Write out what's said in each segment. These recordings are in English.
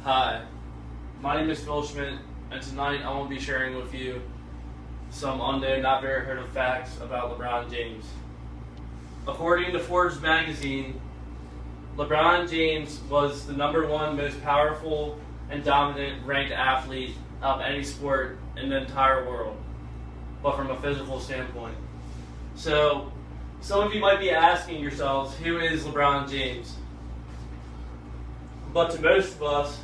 Hi, my name is Phil Schmidt, and tonight I will be sharing with you some unknown, not very heard of facts about LeBron James. According to Forbes magazine, LeBron James was the #1 most powerful and dominant ranked athlete of any sport in the entire world, but from a physical standpoint. So, some of you might be asking yourselves, who is LeBron James? But to most of us,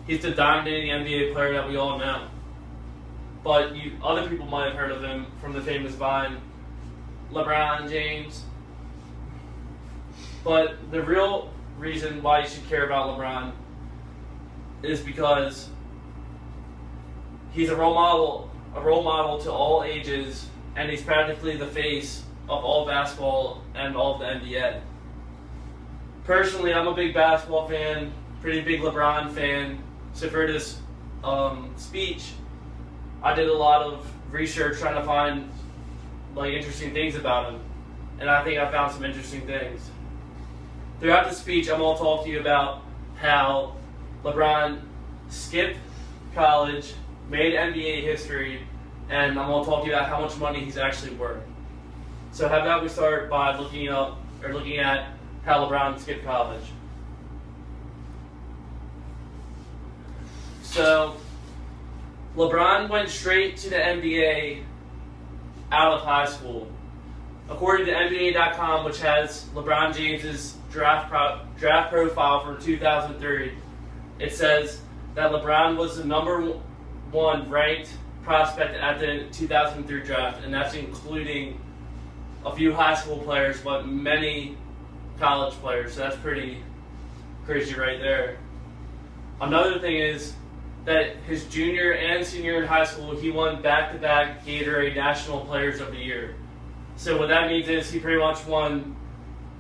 he's the dominating NBA player that we all know. But other people might have heard of him from the famous Vine, LeBron James. But the real reason why you should care about LeBron is because he's a role model to all ages, and he's practically the face of all basketball and all of the NBA. Personally, I'm a big basketball fan, pretty big LeBron fan. So for this speech, I did a lot of research trying to find interesting things about him, and I think I found some interesting things. Throughout the speech, I'm going to talk to you about how LeBron skipped college, made NBA history, and I'm going to talk to you about how much money he's actually worth. So how about we start by looking at how LeBron skipped college. So, LeBron went straight to the NBA out of high school. According to NBA.com, which has LeBron James's draft profile from 2003, it says that LeBron was the #1 ranked prospect at the 2003 draft, and that's including a few high school players, but many college players. So that's pretty crazy right there. Another thing is that his junior and senior in high school, he won back-to-back Gatorade National Players of the Year. So what that means is he pretty much won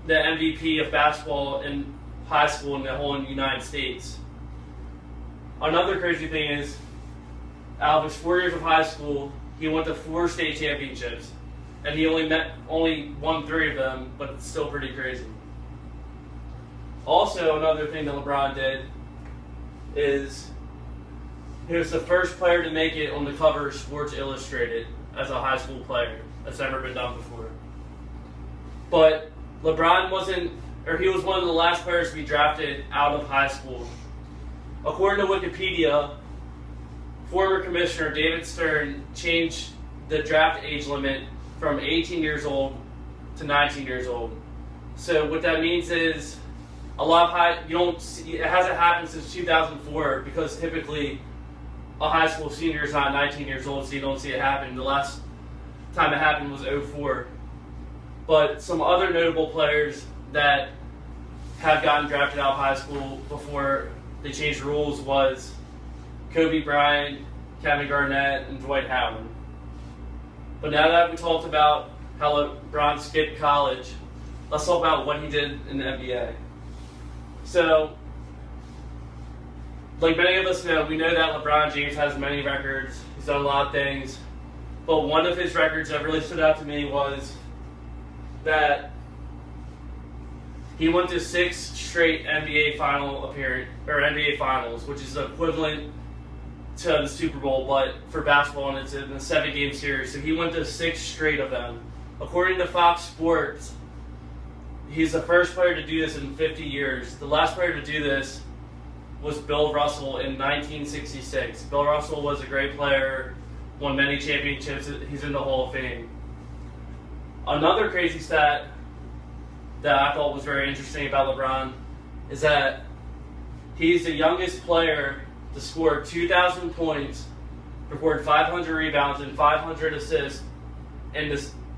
the MVP of basketball in high school in the whole United States. Another crazy thing is, out of his 4 years of high school, he went to 4 state championships, and he only won 3 of them, but it's still pretty crazy. Also, another thing that LeBron did is he was the first player to make it on the cover of Sports Illustrated as a high school player. That's never been done before. But LeBron he was one of the last players to be drafted out of high school. According to Wikipedia, former Commissioner David Stern changed the draft age limit from 18 years old to 19 years old. So what that means is it hasn't happened since 2004, because typically a high school senior is not 19 years old, so you don't see it happen. The last time it happened was 2004. But some other notable players that have gotten drafted out of high school before they changed the rules was Kobe Bryant, Kevin Garnett, and Dwight Howard. But now that we talked about how LeBron skipped college, let's talk about what he did in the NBA. So, like many of us know, we know that LeBron James has many records. He's done a lot of things. But one of his records that really stood out to me was that he went to 6 straight NBA finals, which is equivalent to the Super Bowl, but for basketball, and it's in a 7-game series. So he went to 6 straight of them. According to Fox Sports, he's the first player to do this in 50 years. The last player to do this was Bill Russell in 1966. Bill Russell was a great player, won many championships. He's in the Hall of Fame. Another crazy stat that I thought was very interesting about LeBron is that he's the youngest player to score 2,000 points, record 500 rebounds, and 500 assists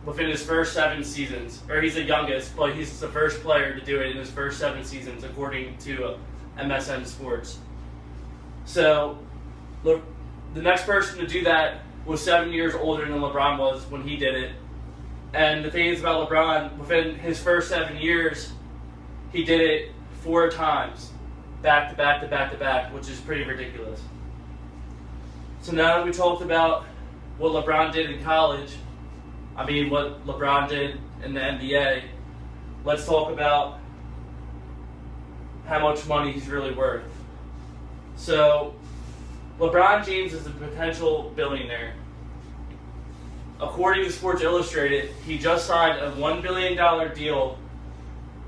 within his first 7 seasons. Or he's the youngest, but he's the first player to do it in his first 7 seasons, according to MSN Sports. So the next person to do that was 7 years older than LeBron was when he did it. And the thing is about LeBron, within his first 7 years, he did it 4 times, back to back to back to back, which is pretty ridiculous. So now that we talked about what LeBron did in college, what LeBron did in the NBA, let's talk about how much money he's really worth. So, LeBron James is a potential billionaire. According to Sports Illustrated, he just signed a $1 billion deal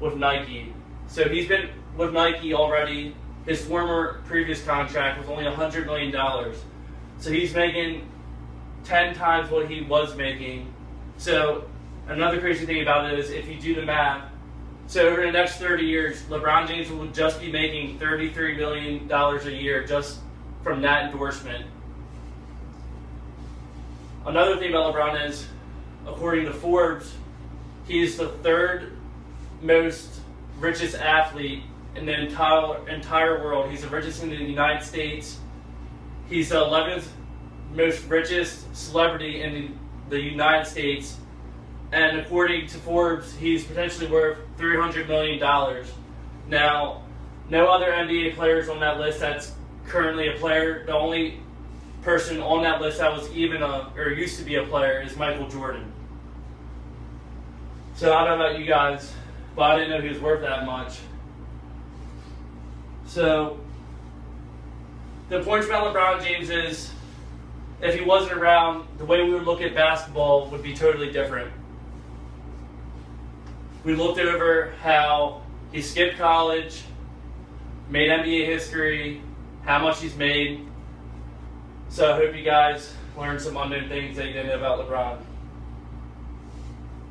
with Nike. So he's been with Nike already. His previous contract was only $100 million. So he's making 10 times what he was making. So another crazy thing about it is if you do the math, so over the next 30 years, LeBron James will just be making $33 million a year just from that endorsement. Another thing about LeBron is, according to Forbes, he is the third most richest athlete in the entire world. He's the richest in the United States. He's the 11th most richest celebrity in the United States. And according to Forbes, he's potentially worth $300 million. Now, no other NBA players on that list that's currently a player. The only person on that list that was even or used to be a player is Michael Jordan. So I don't know about you guys, but I didn't know he was worth that much. So the point about LeBron James is, if he wasn't around, the way we would look at basketball would be totally different. We looked over how he skipped college, made NBA history, how much he's made. So I hope you guys learned some unknown things that you didn't know about LeBron.